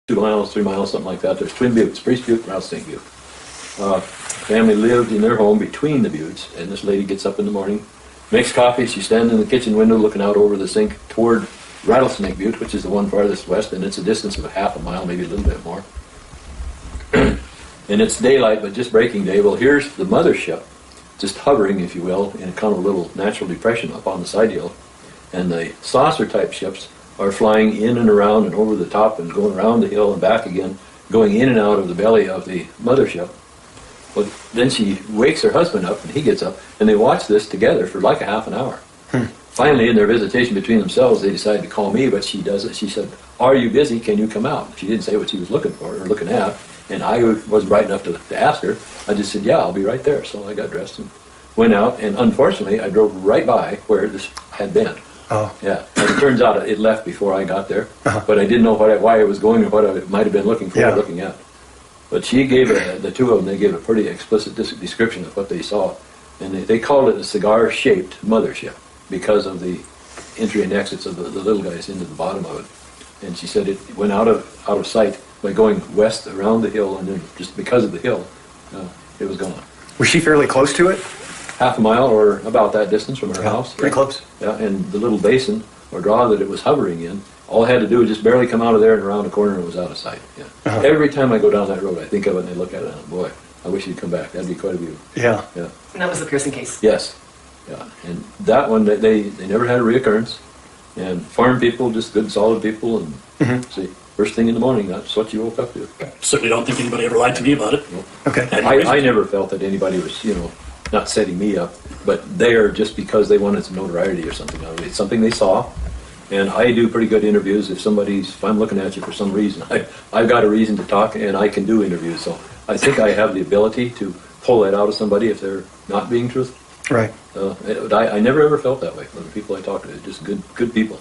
2 miles, 3 miles, something like that. There's twin buttes, Priest Butte, Rattlesnake Butte. Family lived in their home between the buttes, and this lady gets up in the morning, makes coffee. She stands in the kitchen window looking out over the sink toward Rattlesnake Butte, which is the one farthest west, and it's a distance of a half a mile, maybe a little bit more. And it's daylight, but just breaking day. Well, here's the mothership, just hovering, if you will, in a kind of a little natural depression up on the side hill. And the saucer-type ships are flying in and around and over the top and going around the hill and back again, going in and out of the belly of the mothership. Well, then she wakes her husband up, and he gets up, and they watch this together for like a half an hour. Finally, in their visitation between themselves, they decided to call me, but she doesn't. She said, "Are you busy? Can you come out?" She didn't say what she was looking for or looking at, and I wasn't bright enough to ask her. I just said, "Yeah, I'll be right there." So I got dressed and went out, and unfortunately, I drove right by where this had been. Oh. Yeah, and it turns out it left before I got there, but I didn't know why it was going or what I might have been looking for or looking at. But she gave the two of them, they gave a pretty explicit description of what they saw, and they called it a cigar-shaped mothership because of the entry and exits of the little guys into the bottom of it. And she said it went out of sight by going west around the hill, and then just because of the hill, it was gone. Was she fairly close to it? Half a mile or about that distance from her house. Pretty close. Yeah, and the little basin or draw that it was hovering in, all I had to do was just barely come out of there and around the corner and it was out of sight. Yeah. Every time I go down that road, I think of it and I look at it and boy, I wish you'd come back. That'd be quite a view. Yeah. Yeah. And that was the Pearson case? Yes. Yeah. And that one, they never had a reoccurrence. And farm people, just good, solid people. And see, first thing in the morning, that's what you woke up to. Certainly don't think anybody ever lied to me about it. Okay. I never felt that anybody was, not setting me up, but there just because they wanted some notoriety or something. It's something they saw, and I do pretty good interviews. If I'm looking at you for some reason, I've got a reason to talk, and I can do interviews. So I think I have the ability to pull that out of somebody if they're not being truthful. Right. I never ever felt that way from the people I talked to. Just good people.